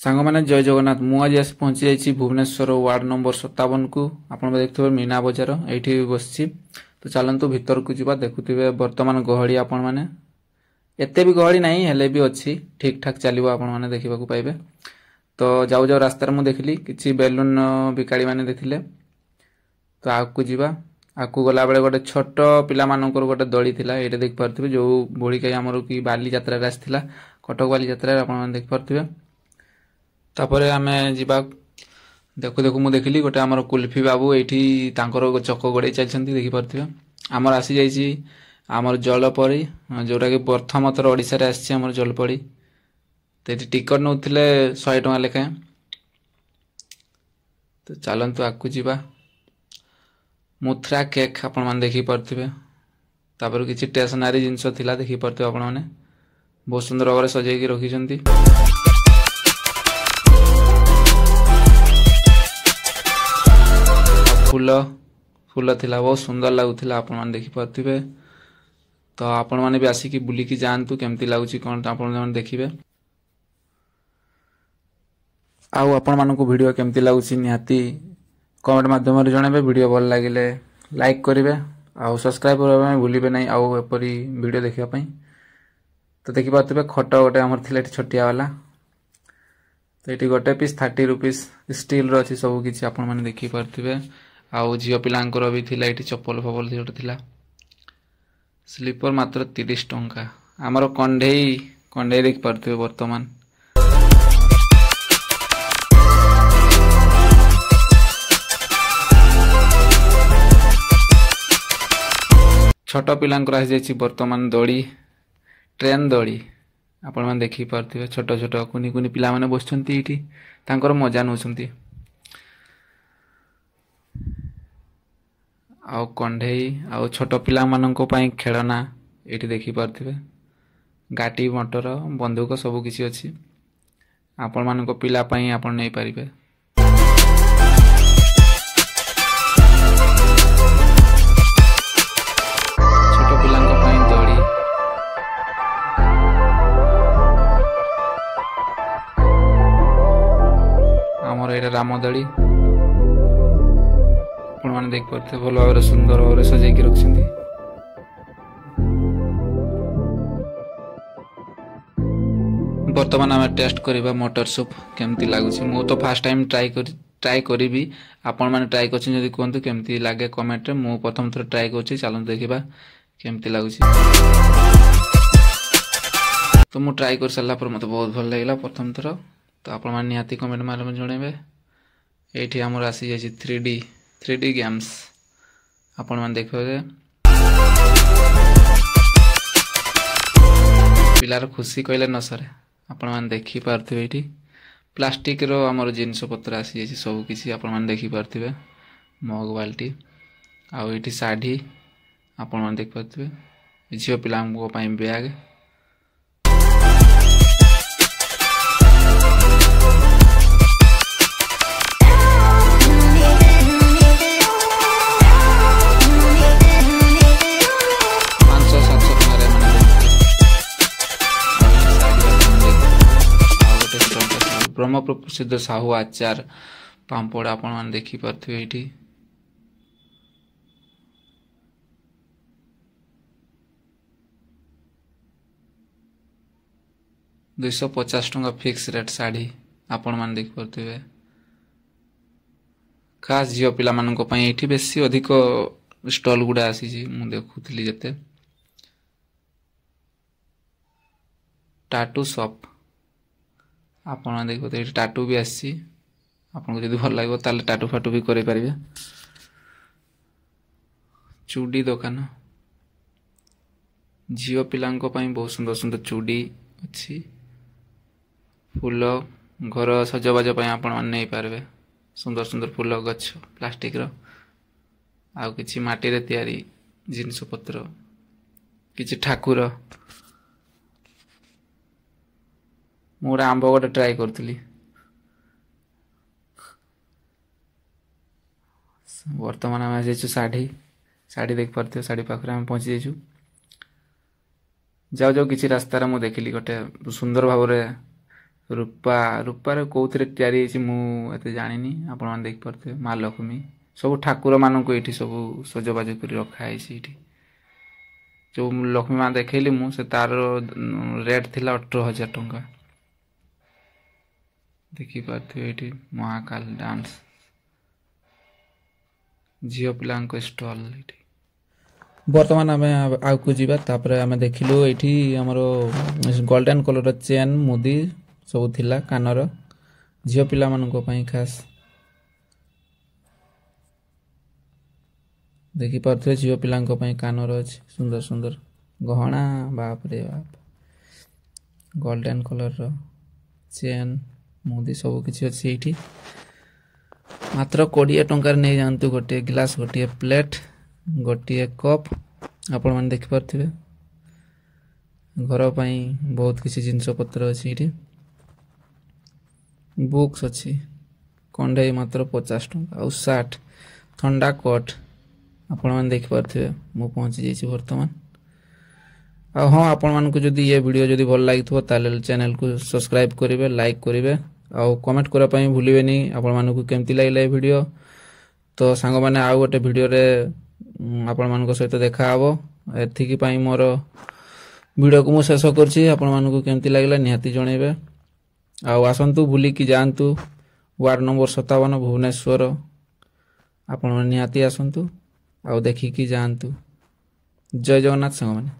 सांग मैंने जय जगन्नाथ मु आज आसी पहुंची जाइए भुवनेश्वर वार्ड नंबर 57 को आप देखते मीना बजार ये बस तो चलतु भितर को जा देखुवे बर्तमान गहली आपण मैंने एत भी गहली ना हेले भी अच्छी ठीक ठाक चलो आपण मैंने देखा पाइबे। तो जाऊ जाऊ रास्तार मुझे देखली कि बेलून बिकाड़ी मैंने देखिले तो आगू जावा आगू गला बेले गोटे छोट पिला गोटे दड़ी थिला ये देख पारे जो बोलिकाई आमर कि बाली यात्रा आसाला कटक बाली यात्रा आप देख पारे। तापर आम जा देखु देखु मुझे देखली गोटे आमर कुल्फी बाबू ये चक गड़े चलते देखिपे आमर आसी जाइए आमर जलपरी जोटा कि प्रथम थर ओडिशा रे आसी आमर जलपरी तो ये टिकट नौले 100 टଙ୍କା लेखाएं। तो चलतु आगू जावा मुथ्रा केक आपण मैंने देखिपे तापर किसी स्टेशनरी जिनस थिला देखिपे आपण मैंने बहुत सुंदर भाव सजाई रखी फूल फूल थिला बहुत सुंदर लगुला आपण मैंने देखिपे। तो आपण मैंने भी आसिक बुलिकी जातु केमती लगुच कौन आप देखिए आपण मानक वीडियो केमती लगुच निहाती कमेंट माध्यम जनइबे वीडियो भल लगे लाइक करेंगे आउ सब्सक्राइब करने भूलिए ना आउ एपरी वीडियो देखापी। तो देखिपे खट गोटे आमर थी छोटिया वाला तो ये गोटे पीस 30 रुपीस स्टील रही सब किसी आपण मैंने देखिपे आउ झील पिलांकर भी थिला ये चप्पल फपल गोटे थिला स्लीपर मात्र 30 टंका आमर कंढेई कंढेई देखिपे बर्तमान छोट पिलांकर आसी जाइए बर्तमान दड़ी ट्रेन दड़ी आपण मैंने देखिपे छोट छोट कुनी कुनी पिला माने बसुंती ये तांकर मजा नौकरी आउ कंढेई आउ छोट पिला मानक पई खेलना ये देखिपे गाटी मोटर बंदूक सब किसी अच्छी आपण मानक पिला पई आपण नहीं पारिबे। छोट पिलांक पई दड़ी आमर ये रामदड़ी मैंने देख पारे भल भाव सुंदर भाव सजाई रखिंट। बर्तमान आम टेस्ट करवा मटर सूप केमती लगुच मु तो फास्ट टाइम ट्राई करी आपण मैंने ट्राई कर कहतु केमती लगे कमेंट रे मु प्रथम थर ट्राई कर चलते देखा केमती लगुच। तो मु ट्राई कर सारा पर मत बहुत भल लगे प्रथम थर तो आपण मैंने निहाती कमेंट माध्यम जनइबे। ये आमर आसी जाइए 3D गेम्स आपण मैंने देखिए पिलार खुशी कहले न सरे आपण मैंने देखिपे ये प्लास्टिक रो आमर जिनस पत्र आसी जाइए सब किसी आपण मैंने देखिपे मग बाल्टी आउ ये शाढ़ी आपण मैंने देखिपे झील पिला बैग 500-700 टंका ब्रह्मपुर प्रसिद्ध साहू आचार पांपड़ आपण मैंने देखिपे ये 250 टंका फिक्स रेट शाढ़ी आपण मैंने देखिपे खास झील पिला ये बेसी अधिक स्टॉल गुड़ा आसी मु देखुली जिते टाटू शॉप आपण देखते ये टाटू भी आसी आपको जब भल लगे ताले टाटू फाटू भी करे पारिबे। चूड़ी दुकान झील पिलांको पई बहुत सुंदर सुंदर चूड़ी अच्छी फूल घर सजबाज आपण मैंने नहीं पारे सुंदर सुंदर फूल गछ प्लास्टिक रो आउ किछि माटी रे तैयारी जिनस पत्र किछि ठाकुर मोर आंब गोटे ट्राई करी बर्तमान आम जाइए शाढ़ी शाढ़ी देख पारे शाढ़ी पाखे आम पहुँची जाइए जाऊ जाऊ किसी रास्तार मुझे देखिली गोटे सुंदर भाव ରୂପା ରୂପାରେ କୋଉଥିରେ ତିଆରି ହେଇଛି ମୁଁ ଏତେ ଜାଣିନି। ଆପଣମାନେ ଦେଖିପାରୁଥିବେ ମା ଲକ୍ଷ୍ମୀ ସବୁ ଠାକୁରମାନଙ୍କୁ ଏଇଠି ସବୁ ସଜବାଜ କରି ରଖା ହେଇଛି। ଏଇଠି ଯେଉଁ ଲକ୍ଷ୍ମୀ ମା ଦେଖେଇଲି ମୁଁ ସେ ତାର ରେଟ୍ ଥିଲା 18,000 ଟଙ୍କା। ଦେଖିପାରୁଥିବେ ଏଇଠି ମହାକାଳ ଡାନ୍ସ ଝିଅ ପିଲାଙ୍କ ଷ୍ଟଲ୍ ଏଇଠି। ବର୍ତ୍ତମାନ ଆମେ ଆଗକୁ ଯିବା। ତାପରେ ଆମେ ଦେଖିଲୁ ଏଇଠି ଆମର ଗୋଲ୍ଡେନ୍ କଲର୍ର ଚେନ୍ ମୁଦି ସବୁ ଥିଲା କାନର, ଝିଅ ପିଲାମାନଙ୍କ ପାଇଁ ଖାସ୍। ଦେଖିପାରୁଥିବେ ଝିଅ ପିଲାଙ୍କ ପାଇଁ କାନର ଅଛି ସୁନ୍ଦର ସୁନ୍ଦର ଗହଣା। ବାପରେ ବାପ, ଗୋଲ୍ଡେନ୍ କଲର୍ର ଚେନ୍ ମୁଦି ସବୁ କିଛି ଅଛି ଏଇଠି। ମାତ୍ର 20 ଟଙ୍କାରେ ନେଇଯାଆନ୍ତୁ ଗୋଟିଏ ଗ୍ଲାସ୍, ଗୋଟିଏ ପ୍ଲେଟ୍, ଗୋଟିଏ କପ୍। ଆପଣମାନେ ଦେଖିପାରୁଥିବେ ଘର ପାଇଁ ବହୁତ କିଛି ଜିନିଷପତ୍ର ଅଛି ଏଇଠି। ବୁକ୍ସ ଅଛି, କଣ୍ଢେଇ ମାତ୍ର 50 ଟଙ୍କା। ଆଉ ସାର୍ଟ, ଥଣ୍ଡା କୋଟ୍ ଆପଣମାନେ ଦେଖିପାରୁଥିବେ। ମୁଁ ପହଞ୍ଚି ଯାଇଛି ବର୍ତ୍ତମାନ। ଆଉ ହଁ, ଆପଣମାନଙ୍କୁ ଯଦି ଏ ଭିଡ଼ିଓ ଯଦି ଭଲ ଲାଗିଥିବ ତାହେଲେ ଚ୍ୟାନେଲକୁ ସବସ୍କ୍ରାଇବ୍ କରିବେ, ଲାଇକ୍ କରିବେ ଆଉ କମେଣ୍ଟ କରିବା ପାଇଁ ଭୁଲିବେନି ଆପଣମାନଙ୍କୁ କେମିତି ଲାଗିଲା ଏ ଭିଡ଼ିଓ। ତ ସାଙ୍ଗମାନେ ଆଉ ଗୋଟେ ଭିଡ଼ିଓରେ ଆପଣମାନଙ୍କ ସହିତ ଦେଖାହେବ। ଏତିକି ପାଇଁ ମୋର ଭିଡ଼ିଓକୁ ମୁଁ ଶେଷ କରୁଛି। ଆପଣମାନଙ୍କୁ କେମିତି ଲାଗିଲା ନିହାତି ଜଣାଇବେ। ଆଉ ଆସନ୍ତୁ ବୁଲିକି ଯାଆନ୍ତୁ ୱାର୍ଡ଼ ନମ୍ବର 57 ଭୁବନେଶ୍ୱର। ଆପଣମାନେ ନିହାତି ଆସନ୍ତୁ ଆଉ ଦେଖିକି ଯାଆନ୍ତୁ। ଜୟ ଜଗନ୍ନାଥ ସାଙ୍ଗମାନେ।